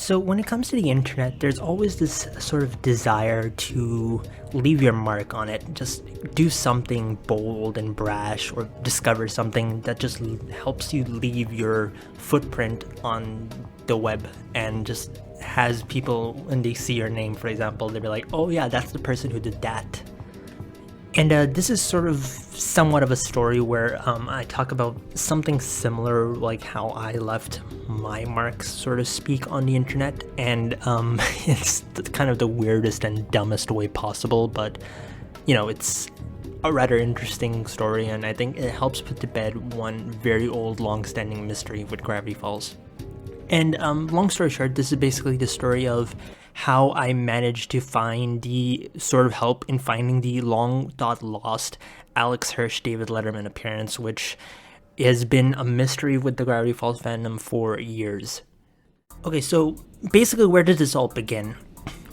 So when it comes to the internet, there's always this sort of desire to leave your mark on it. Just do something bold and brash, or discover something that just helps you leave your footprint on the web, and just has people, when they see your name, for example, they'll be like, oh yeah, that's the person who did that. And this is sort of somewhat of a story where I talk about something similar, like how I left my mark, so to speak, on the internet. And it's kind of the weirdest and dumbest way possible, but, you know, it's a rather interesting story, and I think it helps put to bed one very old, long-standing mystery with Gravity Falls. And long story short, this is basically the story of how I managed to find the sort of help in finding the long-thought-lost Alex Hirsch David Letterman appearance, which has been a mystery with the Gravity Falls fandom for years. Okay, so basically, where did this all begin?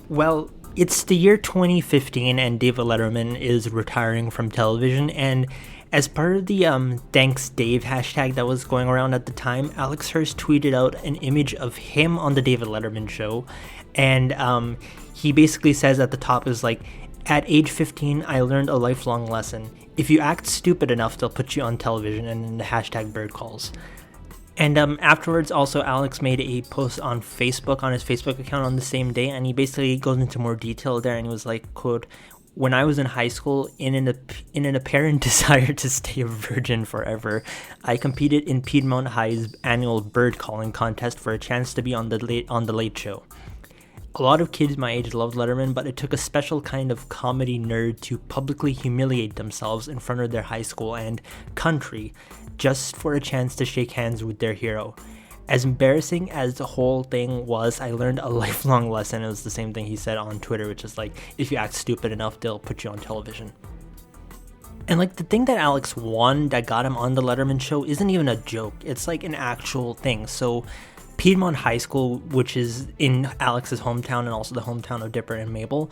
Well, it's the year 2015, and David Letterman is retiring from television, and as part of the Thanks Dave hashtag that was going around at the time, Alex Hirsch tweeted out an image of him on the David Letterman show, and he basically says at the top is like, at age 15, I learned a lifelong lesson. If you act stupid enough, they'll put you on television, and then the hashtag bird calls. And afterwards, also, Alex made a post on Facebook, on his Facebook account on the same day, and he basically goes into more detail there, and he was like, quote, when I was in high school, in an apparent desire to stay a virgin forever, I competed in Piedmont High's annual bird calling contest for a chance to be on the Late Show. A lot of kids my age loved Letterman, but it took a special kind of comedy nerd to publicly humiliate themselves in front of their high school and country just for a chance to shake hands with their hero. As embarrassing as the whole thing was, I learned a lifelong lesson. It was the same thing he said on Twitter, which is like, if you act stupid enough, they'll put you on television. And like, the thing that Alex won that got him on the Letterman show isn't even a joke. It's like an actual thing. So Piedmont High School, which is in Alex's hometown and also the hometown of Dipper and Mabel,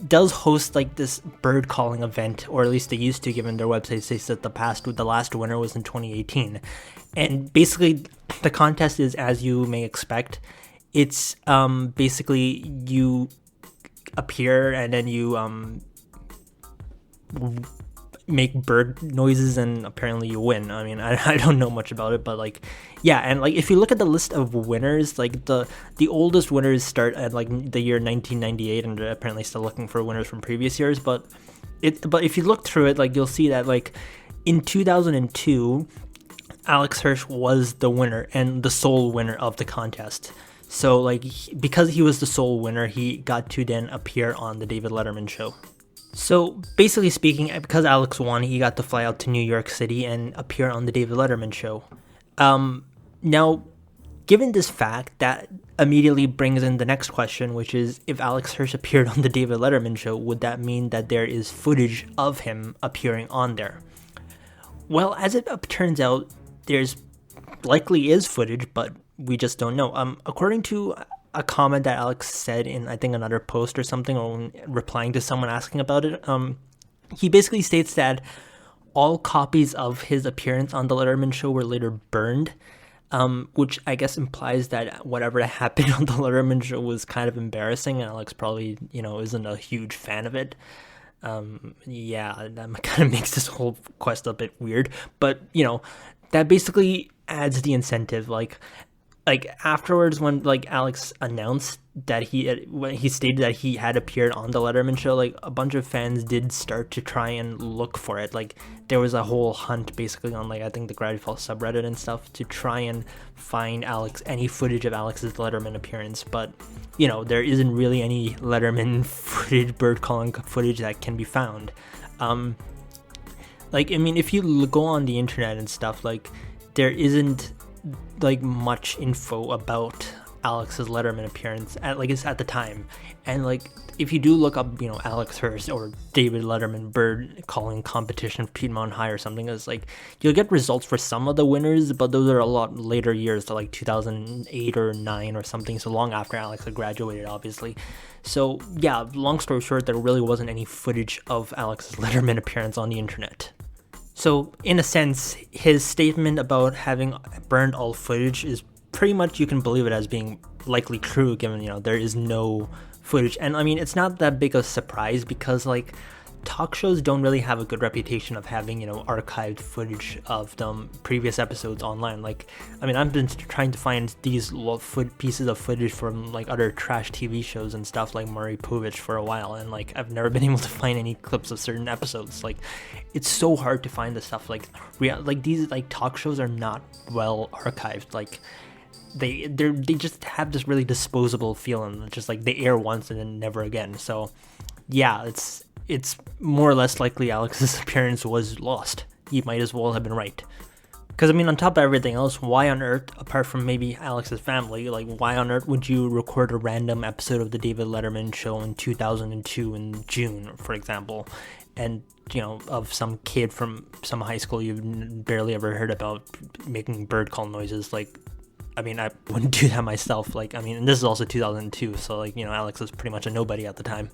does host like this bird calling event, or at least they used to, given their website says that the last winner was in 2018. And basically the contest is, as you may expect, it's basically you appear and then you make bird noises, and apparently you win. I mean, I don't know much about it, but like, yeah. And like, if you look at the list of winners, like the oldest winners start at like the year 1998, and they're apparently still looking for winners from previous years. But if you look through it, like, you'll see that like in 2002, Alex Hirsch was the winner and the sole winner of the contest. So like, because he was the sole winner, he got to then appear on the David Letterman show. So basically speaking, because Alex won, he got to fly out to New York City and appear on the David Letterman show. Now, given this fact, that immediately brings in the next question, which is, if Alex Hirsch appeared on the David Letterman show, would that mean that there is footage of him appearing on there? Well, as it turns out, there's likely is footage, but we just don't know. According to a comment that Alex said in, I think, another post or something, or replying to someone asking about it, he basically states that all copies of his appearance on the Letterman show were later burned, which I guess implies that whatever happened on the Letterman show was kind of embarrassing, and Alex probably, isn't a huge fan of it. Yeah, that kind of makes this whole quest a bit weird, but, that basically adds the incentive. Like afterwards, when like Alex announced that when he stated that he had appeared on the Letterman show, like a bunch of fans did start to try and look for it. Like there was a whole hunt basically on, like, I think the Gravity Falls subreddit and stuff, to try and find any footage of Alex's Letterman appearance. But there isn't really any Letterman footage, bird calling footage that can be found. Like, I mean, if you go on the internet and stuff, like, there isn't like much info about Alex's Letterman appearance at the time. And like, if you do look up, Alex Hirsch or David Letterman bird calling competition Piedmont High or something, it's like, you'll get results for some of the winners, but those are a lot later years, to like 2008 or 9 or something, so long after Alex had graduated, obviously. So yeah, long story short, there really wasn't any footage of Alex's Letterman appearance on the internet. So in a sense, his statement about having burned all footage is pretty much you can believe it as being likely true, given, there is no footage. And I mean, it's not that big of a surprise because, like, talk shows don't really have a good reputation of having, archived footage of them previous episodes online. Like, I mean, I've been trying to find these pieces of footage from, like, other trash TV shows and stuff like Maury Povich for a while, and, like, I've never been able to find any clips of certain episodes. Like, it's so hard to find the stuff. Like, these, like, talk shows are not well archived. Like, they just have this really disposable feeling. Just like they air once and then never again. So yeah, it's more or less likely Alex's appearance was lost. He might as well have been right. Because, I mean, on top of everything else, why on earth, apart from maybe Alex's family, like, why on earth would you record a random episode of the David Letterman show in 2002 in June, for example, and, of some kid from some high school you've barely ever heard about making bird call noises? Like, I mean, I wouldn't do that myself. Like, I mean, and this is also 2002, so, like, Alex was pretty much a nobody at the time.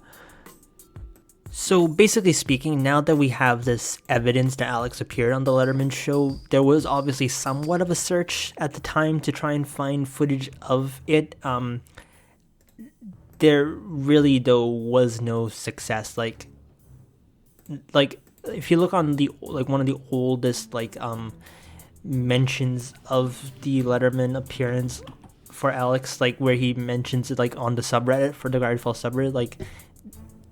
So basically speaking, now that we have this evidence that Alex appeared on the Letterman show, there was obviously somewhat of a search at the time to try and find footage of it. There really, though, was no success. Like if you look on the, like, one of the oldest, like, mentions of the Letterman appearance for Alex, like, where he mentions it, like, on the subreddit, for the Gravity Falls subreddit, like,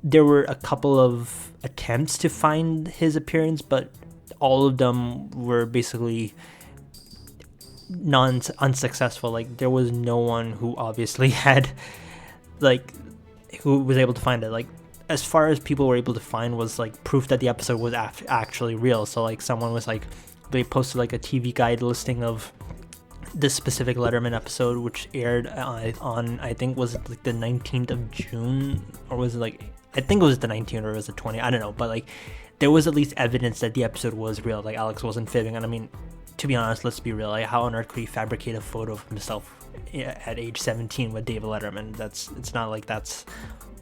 there were a couple of attempts to find his appearance, but all of them were basically unsuccessful. Like, there was no one who obviously had, like, who was able to find it. Like, as far as people were able to find was, like, proof that the episode was actually real. So, like, someone was, like, they posted, like, a TV guide listing of this specific Letterman episode, which aired on, I think, was it, like, the 19th of June, or was it, like, I think it was the 19th, or was the 20th, I don't know, but, like, there was at least evidence that the episode was real. Like, Alex wasn't fibbing. And I mean, to be honest, let's be real, like, how on earth could he fabricate a photo of himself at age 17 with David Letterman? It's not like that's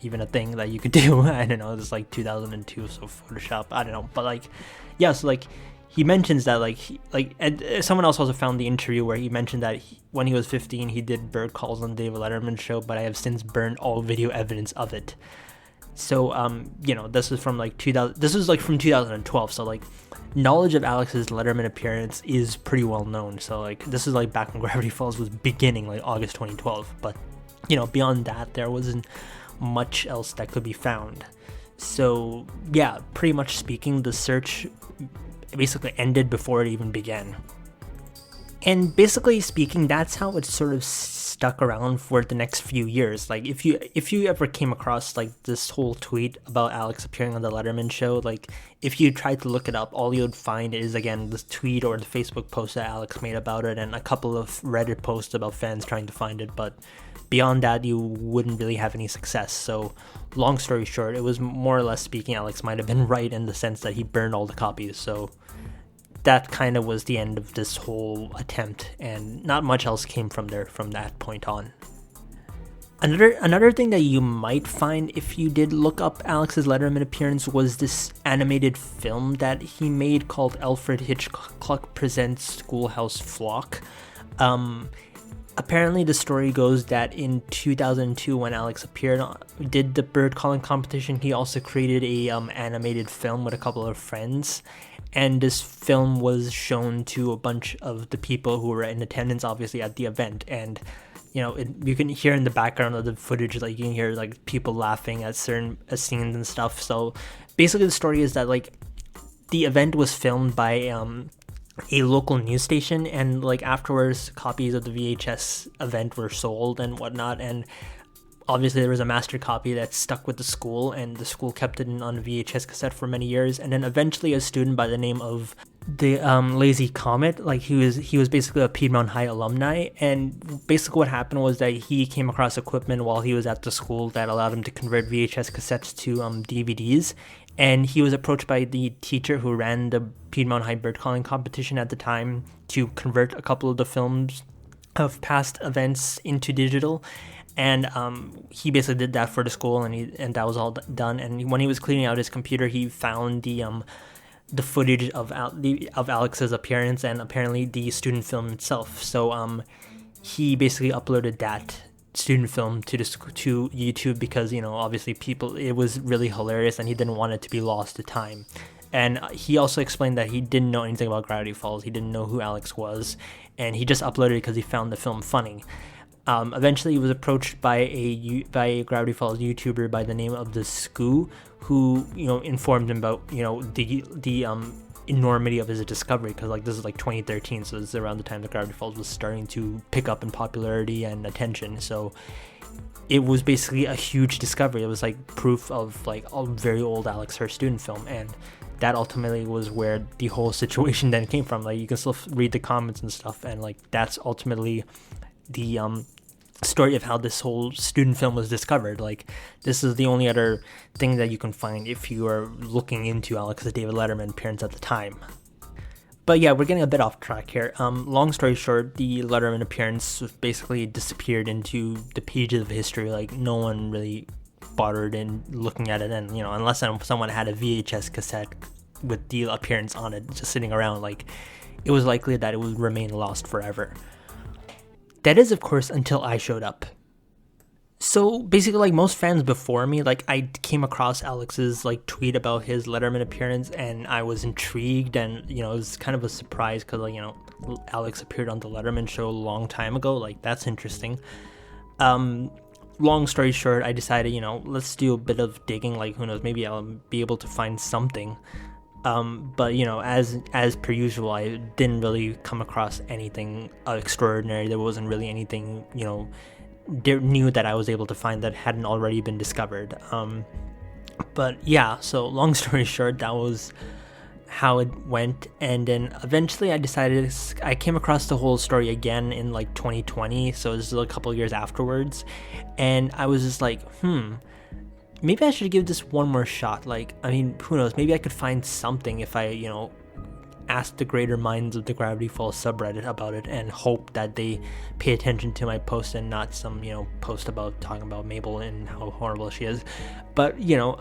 even a thing that you could do. I don't know, it's like 2002, so Photoshop, I don't know, but, like, yeah, so, like, he mentions that, and someone else also found the interview where he mentioned that when he was 15, he did bird calls on David Letterman's show, but I have since burned all video evidence of it. So, this is from, like, from 2012, so, like, knowledge of Alex's Letterman appearance is pretty well known. So, like, this is, like, back when Gravity Falls was beginning, like, August 2012, but, beyond that, there wasn't much else that could be found. So, yeah, pretty much speaking, the search basically ended before it even began. And basically speaking, that's how it sort of stuck around for the next few years. Like, if you ever came across, like, this whole tweet about Alex appearing on the Letterman show, like, if you tried to look it up, all you would find is, again, this tweet or the Facebook post that Alex made about it, and a couple of Reddit posts about fans trying to find it, but beyond that, you wouldn't really have any success. So, long story short, it was more or less speaking, Alex might have been right in the sense that he burned all the copies. So that kind of was the end of this whole attempt, and not much else came from that point on. Another thing that you might find if you did look up Alex's Letterman appearance was this animated film that he made called Alfred Hitchcock Presents Schoolhouse Flock. Apparently the story goes that in 2002, when Alex did the bird calling competition, he also created a animated film with a couple of friends, and this film was shown to a bunch of the people who were in attendance, obviously, at the event. And you can hear in the background of the footage, like, you can hear, like, people laughing at certain scenes and stuff. So basically the story is that, like, the event was filmed by a local news station, and, like, afterwards copies of the VHS event were sold and whatnot, and obviously there was a master copy that stuck with the school, and the school kept it on a VHS cassette for many years. And then eventually a student by the name of the Lazy Comet, like, he was basically a Piedmont High alumni, and basically what happened was that he came across equipment while he was at the school that allowed him to convert VHS cassettes to DVDs. And he was approached by the teacher who ran the Piedmont High bird calling competition at the time to convert a couple of the films of past events into digital. And he basically did that for the school, and that was all done. And when he was cleaning out his computer, he found the footage of Alex's appearance and apparently the student film itself. So he basically uploaded that student film to YouTube because, you know, obviously it was really hilarious and he didn't want it to be lost to time. And he also explained that he didn't know anything about Gravity Falls. He didn't know who Alex was, and he just uploaded it because he found the film funny. Eventually, he was approached by a Gravity Falls YouTuber by the name of the Scoo, who, you know, informed him about, you know, the enormity of his discovery, because like this is like 2013, so this is around the time that Gravity Falls was starting to pick up in popularity and attention. So it was basically a huge discovery. It was like proof of like a very old Alex Hirsch student film, and that ultimately was where the whole situation then came from. Like, you can still read the comments and stuff, and like that's ultimately the story of how this whole student film was discovered. Like, this is the only other thing that you can find if you are looking into Alex's David Letterman appearance at the time. But yeah, we're getting a bit off track here. Long story short, the Letterman appearance basically disappeared into the pages of history. Like, no one really bothered in looking at it, and, you know, unless someone had a VHS cassette with the appearance on it just sitting around, like, it was likely that it would remain lost forever. That is, of course, until I showed up. So basically, like most fans before me, like, I came across Alex's like tweet about his Letterman appearance, and I was intrigued, and, you know, it was kind of a surprise because, like, you know, Alex appeared on the Letterman show a long time ago. Like, that's interesting. Long story short, I decided, you know, let's do a bit of digging. Like, who knows, maybe I'll be able to find something. But, you know, as per usual, I didn't really come across anything extraordinary. There wasn't really anything, you know, new that I was able to find that hadn't already been discovered. But yeah, so long story short, that was how it went. And then eventually I came across the whole story again in like 2020, so this is a couple of years afterwards, and I was just like, maybe I should give this one more shot. Like, I mean, who knows, maybe I could find something if I, you know, ask the greater minds of the Gravity Falls subreddit about it, and hope that they pay attention to my post and not some, you know, post about talking about Mabel and how horrible she is. But, you know,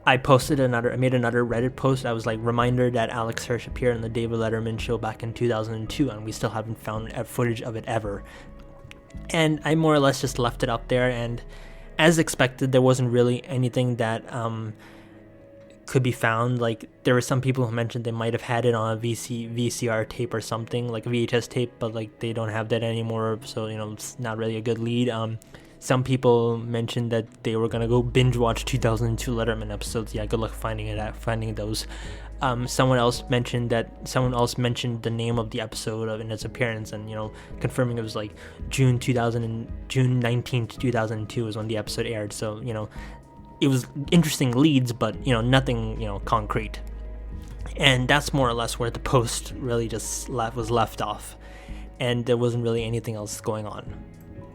I made another Reddit post. I was like, reminder that Alex Hirsch appeared on the David Letterman show back in 2002, and we still haven't found footage of it ever. And I more or less just left it up there, and as expected, there wasn't really anything that could be found. Like, there were some people who mentioned they might have had it on a VCR tape or something, like a VHS tape, but like they don't have that anymore, so, you know, it's not really a good lead. Some people mentioned that they were gonna go binge watch 2002 Letterman episodes. Yeah, good luck finding those. Someone else mentioned the name of the episode in its appearance, and, you know, confirming it was like June 19th, 2002 is when the episode aired. So, you know, it was interesting leads, but, you know, nothing, you know, concrete. And that's more or less where the post really just was left off, and there wasn't really anything else going on.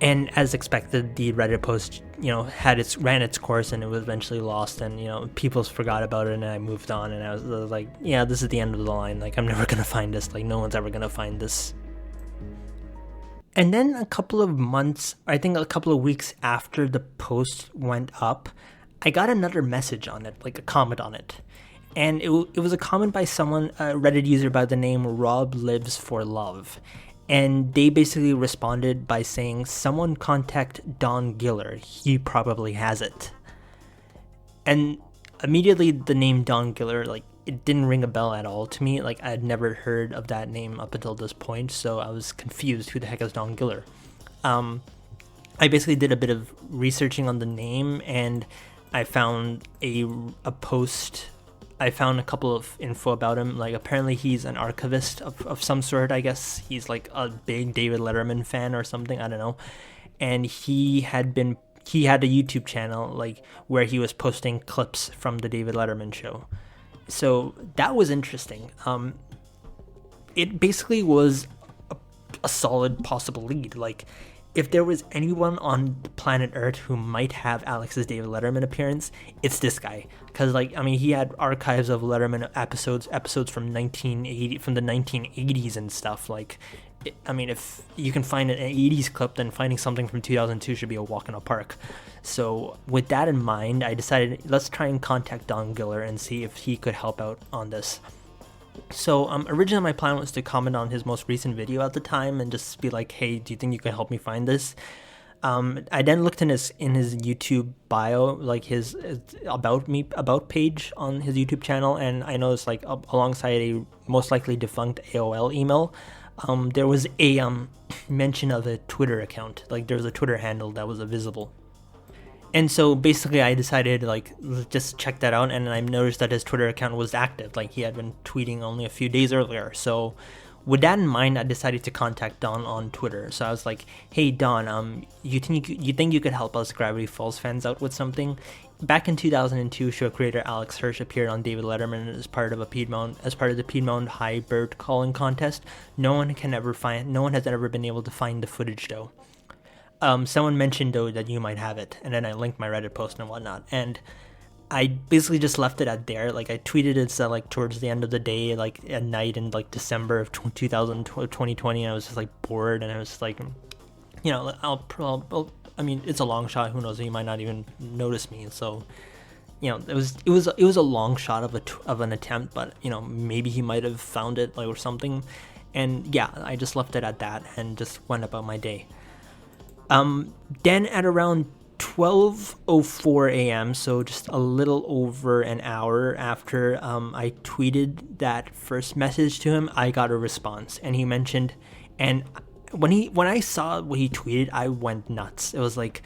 And as expected, the Reddit post, you know, ran its course, and it was eventually lost, and, you know, people forgot about it, and I moved on, and I was like, yeah, this is the end of the line. Like, I'm never gonna find this. Like, no one's ever gonna find this. And then a couple of weeks after the post went up, I got another message on it, like a comment on it. And it was a comment by someone, a Reddit user by the name Rob Lives for Love. And they basically responded by saying, someone contact Don Giller, he probably has it. And immediately the name Don Giller, like, it didn't ring a bell at all to me. Like, I had never heard of that name up until this point, so I was confused. Who the heck is Don Giller? I basically did a bit of researching on the name, and I found a post. I found a couple of info about him. Like, apparently he's an archivist of some sort, I guess. He's like a big David Letterman fan or something, I don't know. And he had a YouTube channel, like, where he was posting clips from the David Letterman show. So that was interesting. It basically was a solid possible lead. Like, if there was anyone on planet Earth who might have Alex's David Letterman appearance, it's this guy. Because, like, I mean, he had archives of Letterman episodes from the 1980s and stuff. Like, I mean, if you can find an 80s clip, then finding something from 2002 should be a walk in the park. So with that in mind, I decided, let's try and contact Don Giller and see if he could help out on this. So originally my plan was to comment on his most recent video at the time and just be like, hey, do you think you can help me find this? I then looked in his YouTube bio, like his about page on his YouTube channel, and I noticed like alongside a most likely defunct AOL email, there was a mention of a Twitter account. Like there was a Twitter handle that was visible. And so basically I decided like just check that out, and I noticed that his Twitter account was active. Like he had been tweeting only a few days earlier. So with that in mind, I decided to contact Don on Twitter. So I was like, "Hey Don, you think you could help us Gravity Falls fans out with something?" Back in 2002, show creator Alex Hirsch appeared on David Letterman as part of the Piedmont High Bird Calling Contest. No one has ever been able to find the footage though. Someone mentioned though that you might have it, and then I linked my Reddit post and whatnot, and I basically just left it at there. Like I tweeted it like towards the end of the day, like at night in like December of 2020, and I was just like bored, and I was just like, you know, I mean, it's a long shot. Who knows? He might not even notice me. So, you know, it was a long shot of an attempt, but you know, maybe he might have found it like or something. And yeah, I just left it at that and just went about my day. Then at around 12:04 a.m., so just a little over an hour after I tweeted that first message to him, I got a response, and he mentioned, and when I saw what he tweeted, I went nuts. It was like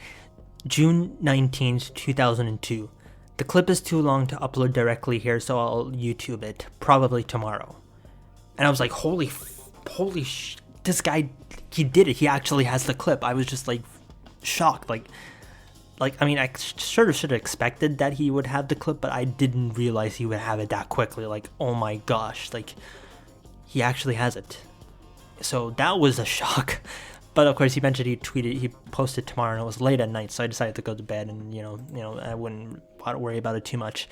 June 19th, 2002. The clip is too long to upload directly here, so I'll YouTube it probably tomorrow. And I was like, holy this guy, he did it. He actually has the clip. I was just like shocked. Like I mean, I sort of should have expected that he would have the clip, but I didn't realize he would have it that quickly. Like, oh my gosh, like he actually has it. So that was a shock. But of course, he mentioned he posted tomorrow, and it was late at night, so I decided to go to bed, and you know, I wouldn't worry about it too much.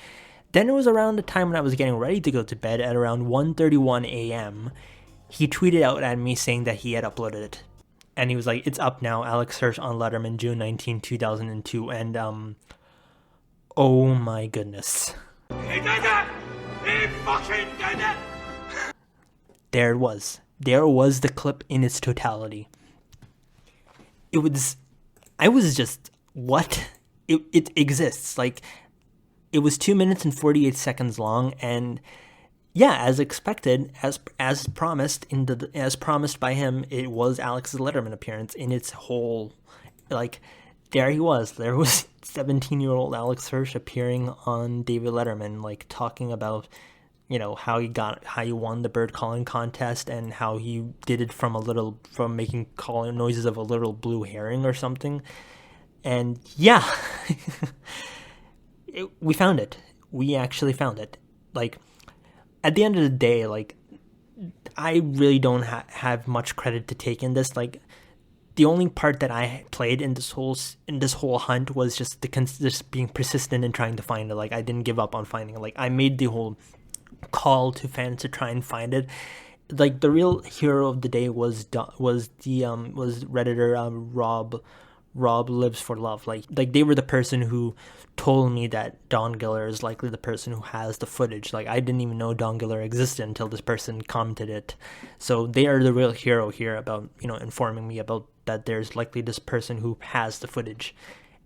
Then it was around the time when I was getting ready to go to bed at around 1:31 a.m. He tweeted out at me saying that he had uploaded it. And he was like, "It's up now, Alex Hirsch on Letterman, June 19, 2002. And, oh my goodness. He did it! He fucking did it! There it was. There was the clip in its totality. I was just, what? It exists. Like, it was 2 minutes and 48 seconds long, and yeah, as expected, as promised as promised by him, it was Alex's Letterman appearance in its whole, like, there he was. There was 17-year-old Alex Hirsch appearing on David Letterman, like talking about, you know, how he won the bird calling contest and how he did it from making calling noises of a little blue herring or something. And yeah, we found it. We actually found it. Like, at the end of the day, like, I really don't have much credit to take in this. Like, the only part that I played in this whole hunt was just just being persistent in trying to find it. Like, I didn't give up on finding it. Like, I made the whole call to fans to try and find it. Like, the real hero of the day was Redditor Rob Lives for Love. Like they were the person who told me that Don Giller is likely the person who has the footage. Like, I didn't even know Don Giller existed until this person commented it. So they are the real hero here about, you know, informing me about that there's likely this person who has the footage.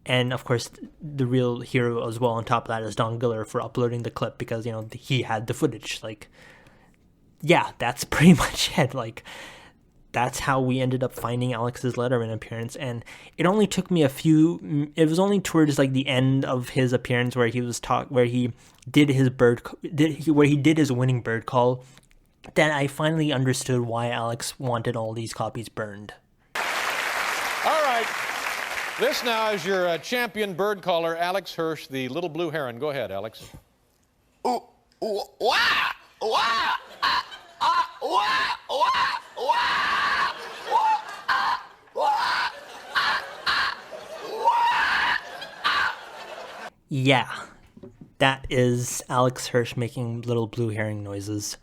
And of course, the real hero as well on top of that is Don Giller for uploading the clip because, you know, he had the footage. Like, yeah, that's pretty much it. Like, that's how we ended up finding Alex's Letterman appearance, and it only took me it was only towards like the end of his appearance where he did his winning bird call that I finally understood why Alex wanted all these copies burned. All right, this now is your champion bird caller, Alex Hirsch, the little blue heron. Go ahead, Alex. Ooh, ooh, wah, wah, wah, wah, wah. Yeah, that is Alex Hirsch making little blue herring noises.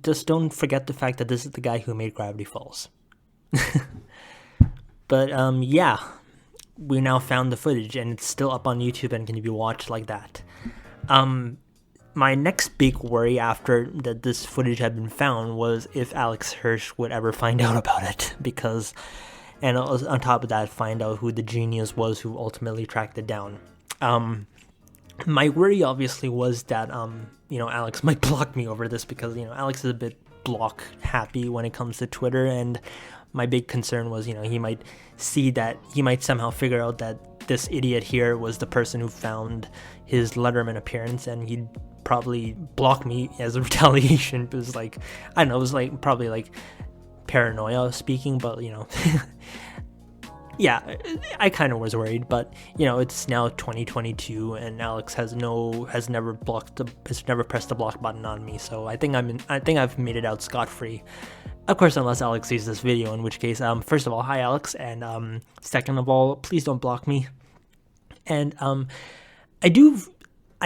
Just don't forget the fact that this is the guy who made Gravity Falls. But yeah, we now found the footage and it's still up on YouTube and can be watched like that. my next big worry after that this footage had been found was if Alex Hirsch would ever find out about it, because, and on top of that, find out who the genius was who ultimately tracked it down. My worry obviously was that, Alex might block me over this, because, Alex is a bit block happy when it comes to Twitter, and my big concern was, he might see that, he might somehow figure out that this idiot here was the person who found his Letterman appearance, and he'd probably block me as a retaliation. It was like, I don't know, it was like probably like paranoia speaking, but yeah, I kind of was worried, but it's now 2022 and Alex has never pressed the block button on me, so I think I've made it out scot-free. Of course, unless Alex sees this video, in which case, first of all, hi Alex, and second of all, please don't block me. And I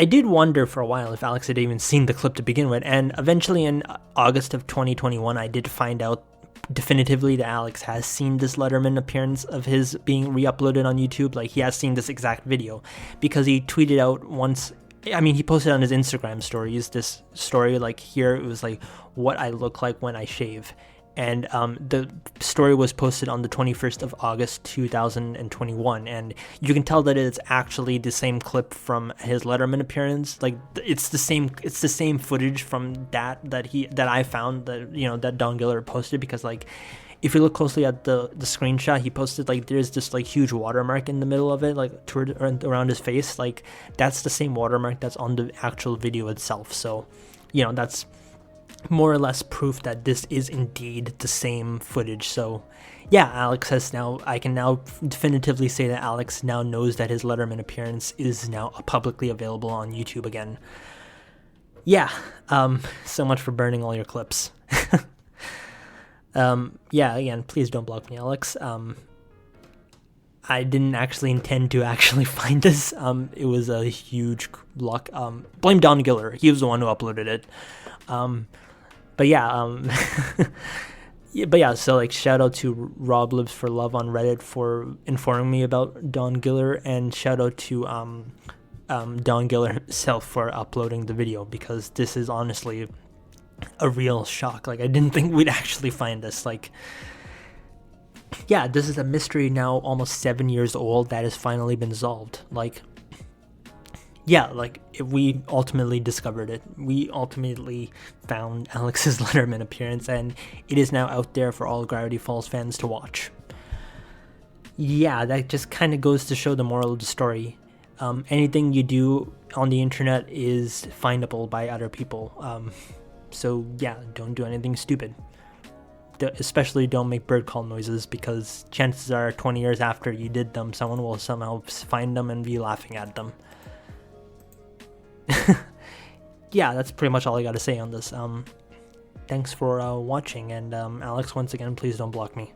did wonder for a while if Alex had even seen the clip to begin with, and eventually in August of 2021, I did find out definitively that Alex has seen this Letterman appearance of his being re-uploaded on YouTube. Like, he has seen this exact video, because he tweeted out once, he posted on his Instagram stories this story, like here, it was like, what I look like when I shave. And the story was posted on the 21st of August 2021, and you can tell that it's actually the same clip from his Letterman appearance. Like, it's the same footage from that I found, that Don Giller posted, because like, if you look closely at the screenshot he posted, like there's this like huge watermark in the middle of it, like around his face. Like, that's the same watermark that's on the actual video itself. So, that's more or less proof that this is indeed the same footage. So yeah, I can now definitively say that Alex now knows that his Letterman appearance is now publicly available on YouTube again. Yeah, so much for burning all your clips. Yeah, again, please don't block me, Alex. I didn't actually intend to actually find this. It was a huge luck. Blame Don Giller. He was the one who uploaded it. But yeah, so like, shout out to Rob Lives for Love on Reddit for informing me about Don Giller, and shout out to Don Giller himself for uploading the video, because this is honestly a real shock. Like, I didn't think we'd actually find this. Like, yeah, this is a mystery now almost 7 years old that has finally been solved. Like, yeah, like, if we ultimately discovered it. We ultimately found Alex's Letterman appearance, and it is now out there for all Gravity Falls fans to watch. Yeah, that just kind of goes to show the moral of the story. Anything you do on the internet is findable by other people. So yeah, don't do anything stupid. Especially don't make bird call noises, because chances are 20 years after you did them, someone will somehow find them and be laughing at them. Yeah, that's pretty much all I got to say on this. Thanks for watching, and Alex, once again, please don't block me.